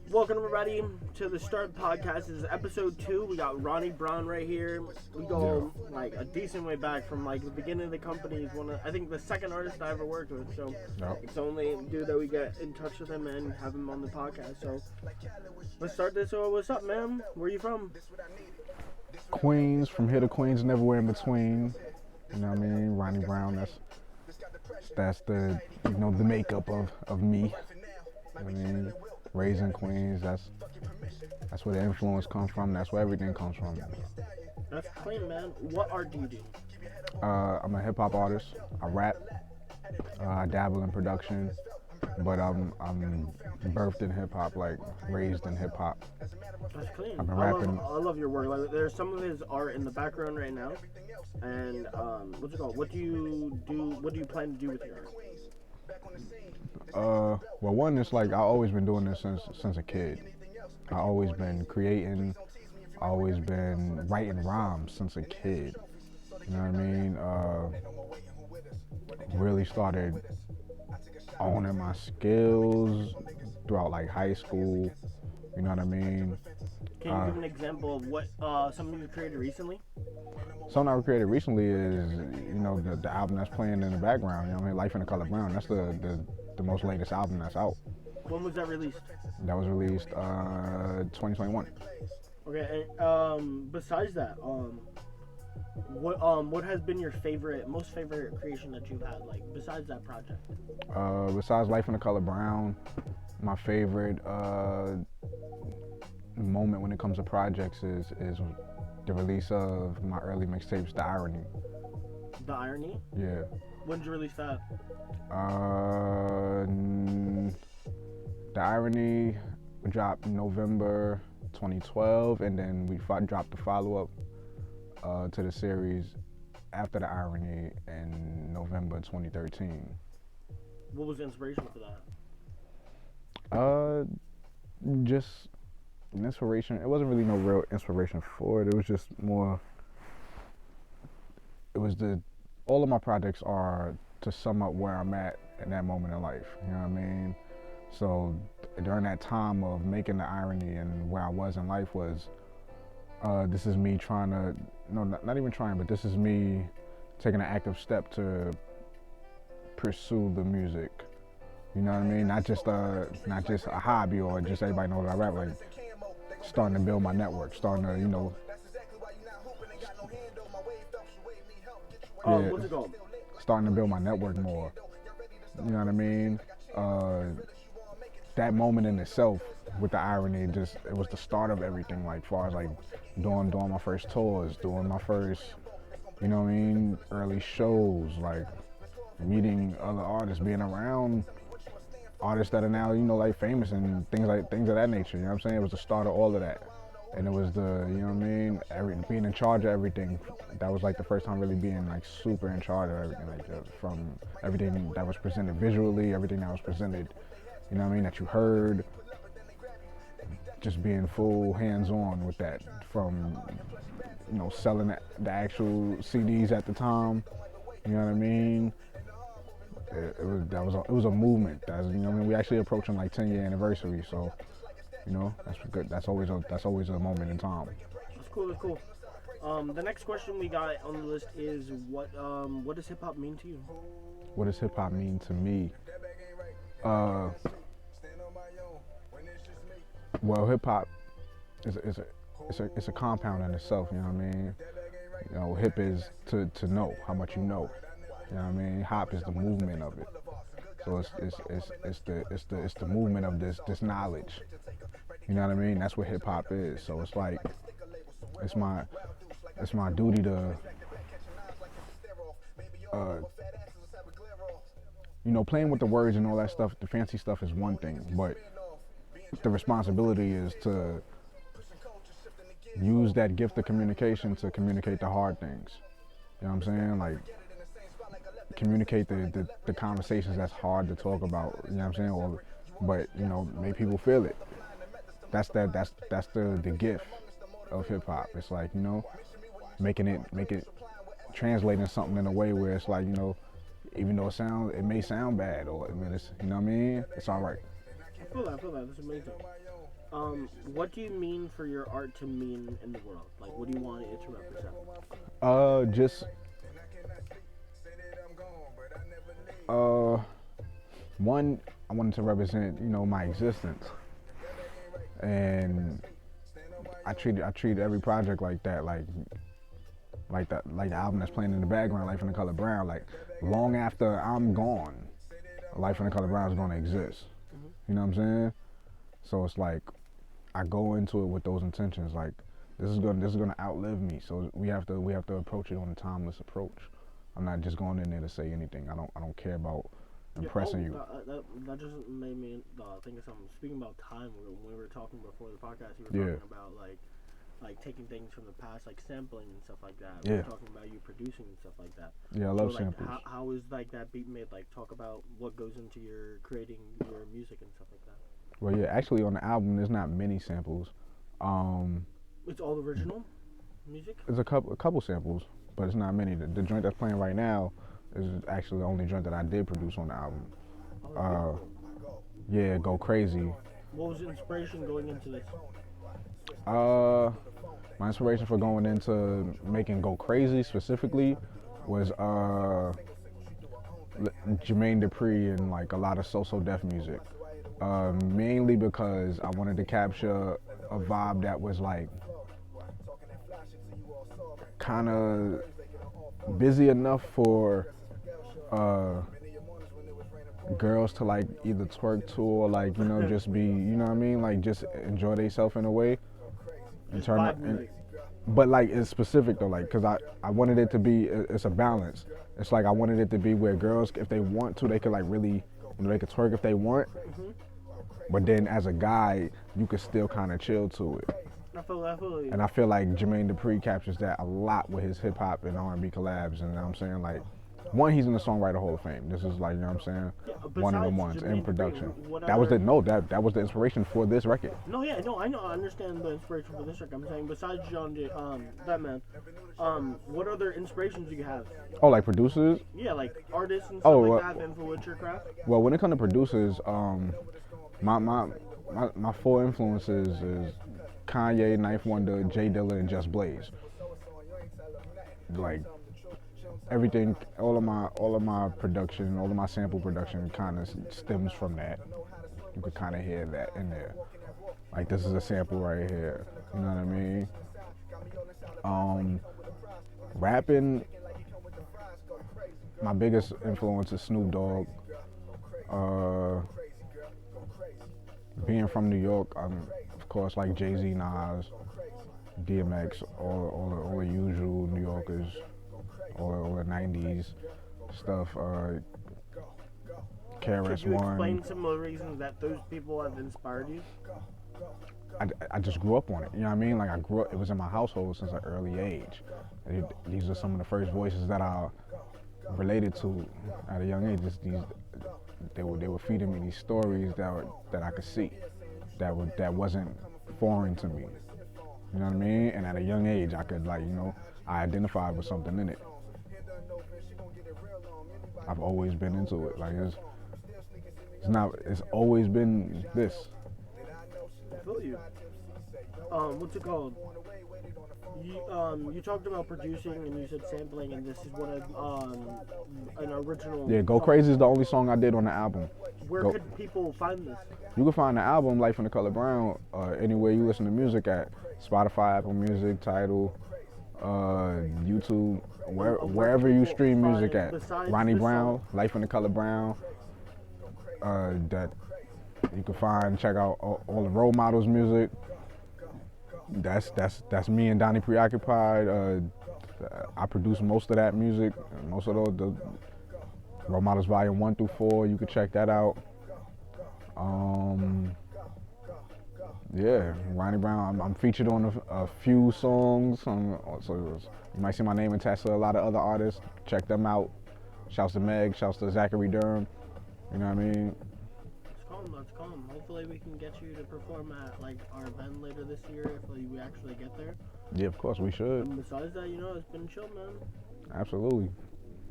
Welcome everybody to the Start Podcast. This is episode 2. We got Ronnie Brown right here. We go like a decent way back from like the beginning of the company. He's I think the second artist I ever worked with. So It's only due that we get in touch with him and have him on the podcast. So let's start this. So what's up, man? Where are you from? Queens, from here to Queens and everywhere in between. You know what I mean? Ronnie Brown. That's the the makeup of me. You know what I mean? Raised in Queens, that's where the influence comes from. That's where everything comes from. That's clean, man. What art do you do? I'm a hip hop artist. I rap. I dabble in production, but I'm birthed in hip hop, like raised in hip hop. That's clean. I've been rapping. I love your work. Like, there's some of his art in the background right now. And what's it called? What do you do? What do you plan to do with your art? Well, one is like I always been doing this since a kid. I always been creating. I always been writing rhymes since a kid. You know what I mean? Really started owning my skills throughout like high school. You know what I mean? Can you give an example of what something you created recently? Something I created recently is, the album that's playing in the background. You know what I mean? Life in the Color Brown. That's the most latest album that's out. When was that released? That was released 2021. Okay, and besides that, what has been your most favorite creation that you've had? Like besides that project? Besides Life in the Color Brown, my favorite moment when it comes to projects is the release of my early mixtapes, The Irony. The Irony? Yeah. When did you release that? The Irony dropped in November 2012, and then we dropped the follow-up to the series after The Irony in November 2013. What was the inspiration for that? Just an inspiration. It wasn't really no real inspiration for it. It was just more. It was all of my projects are to sum up where I'm at in that moment in life. You know what I mean? So during that time of making The Irony and where I was in life was, this is me trying to, not even trying, but this is me taking an active step to pursue the music. You know what I mean? Not just a hobby or just everybody knows I rap. Like starting to build my network, starting to, What's it called? Starting to build my network more. You know what I mean? That moment in itself with The Irony, it was the start of everything. Like, far as like doing my first tours, doing my first, you know what I mean, early shows, like meeting other artists, being around artists that are now, like famous and things of that nature. You know what I'm saying? It was the start of all of that. And it was being in charge of everything. That was like the first time really being like super in charge of everything, like from everything that was presented visually, everything that was presented, you know what I mean, that you heard, just being full hands-on with that, from, selling the actual CDs at the time, you know what I mean? It was a movement. We actually approaching like 10-year anniversary, so. That's good. That's always a moment in time. That's cool. The next question we got on the list is what does hip hop mean to you? What does hip hop mean to me? Well, hip hop is a compound in itself. You know what I mean? Hip is to know how much you know. You know what I mean? Hop is the movement of it. So it's the movement of this knowledge. You know what I mean? That's what hip hop is. So it's like it's my duty to playing with the words and all that stuff, the fancy stuff is one thing, but the responsibility is to use that gift of communication to communicate the hard things. You know what I'm saying? Like communicate the conversations that's hard to talk about, you know what I'm saying? But make people feel it. That's the gift of hip hop. It's like, make it translating something in a way where it's like, even though it may sound bad, or it's, you know what I mean? It's all right. feel that. That's amazing. What do you mean for your art to mean in the world? Like, what do you want it to represent? Just one, I wanted to represent, my existence, and I treat every project like that, like the album that's playing in the background, Life in the Color Brown. Like, long after I'm gone, Life in the Color Brown is gonna exist. Mm-hmm. You know what I'm saying? So it's like I go into it with those intentions. Like, this is gonna outlive me. So we have to approach it on a timeless approach. I'm not just going in there to say anything. I don't care about impressing you. That just made me think of something. Speaking about time, when we were talking before the podcast, you were talking about like taking things from the past, like sampling and stuff like that. We were talking about you producing and stuff like that. Yeah, I love samples. How is like that beat made? Like, talk about what goes into your creating your music and stuff like that. Well, yeah, actually on the album there's not many samples. It's all original music? There's a couple samples, but it's not many. The joint that's playing right now is actually the only joint that I did produce on the album. Yeah, Go Crazy. What was the inspiration going into this? My inspiration for going into making Go Crazy specifically was Jermaine Dupri and like a lot of so deaf music. Mainly because I wanted to capture a vibe that was like kind of busy enough for girls to like either twerk to or like just be what I mean, like just enjoy themselves in a way and turn up. But like it's specific though, like because I wanted it to be, it's a balance. It's like I wanted it to be where girls, if they want to, they could like really, they could twerk if they want. Mm-hmm. But then as a guy, you could still kind of chill to it. I feel you. And I feel like Jermaine Dupri captures that a lot with his hip hop and R&B collabs. And you know what I'm saying, like, one, he's in the Songwriter Hall of Fame. This is like, you know what I'm saying, one of the ones in production. That was the inspiration for this record. I know, I understand the inspiration for this record. I'm saying besides that man, what other inspirations do you have? Oh, like producers? Yeah, like artists and stuff like that have influenced your craft. Well, when it comes to producers, my four influences is Kanye, Knife Wonder, Jay Dilla, and Just Blaze. Like everything, all of my production, all of my sample production kind of stems from that. You could kind of hear that in there. Like, this is a sample right here. You know what I mean? Rapping, my biggest influence is Snoop Dogg. Being from New York, of course, like Jay-Z, Nas, DMX, all the usual New Yorkers, all the 90s stuff. KRS-One. Could you explain some of the reasons that those people have inspired you? I just grew up on it. You know what I mean? Like, I grew up, it was in my household since an early age. These are some of the first voices that I related to at a young age. They were feeding me these stories that I could see, that wasn't foreign to me. You know what I mean? And at a young age, I could I identified with something in it. I've always been into it. Like it's always been this. I feel you. What's it called? You talked about producing and you said sampling, and this is one of an original. Yeah, Go Crazy is the only song I did on the album. Where could people find this? You can find the album Life in the Color Brown anywhere you listen to music at. Spotify, Apple Music, Tidal, YouTube, wherever you stream music at. Ronnie Brown, Life in the Color Brown. That you can check out all the Role Models music. That's me and Donnie Preoccupied. I produce most of that music, most of the Role Models Volume 1 through 4. You can check that out. Yeah, Ronnie Brown. I'm featured on a few songs. So you might see my name attached to a lot of other artists. Check them out. Shouts to Meg. Shouts to Zachary Durham. You know what I mean? Let's come. Hopefully we can get you to perform at like our event later this year if we actually get there. Yeah, of course we should. And besides that, it's been chill, man. Absolutely.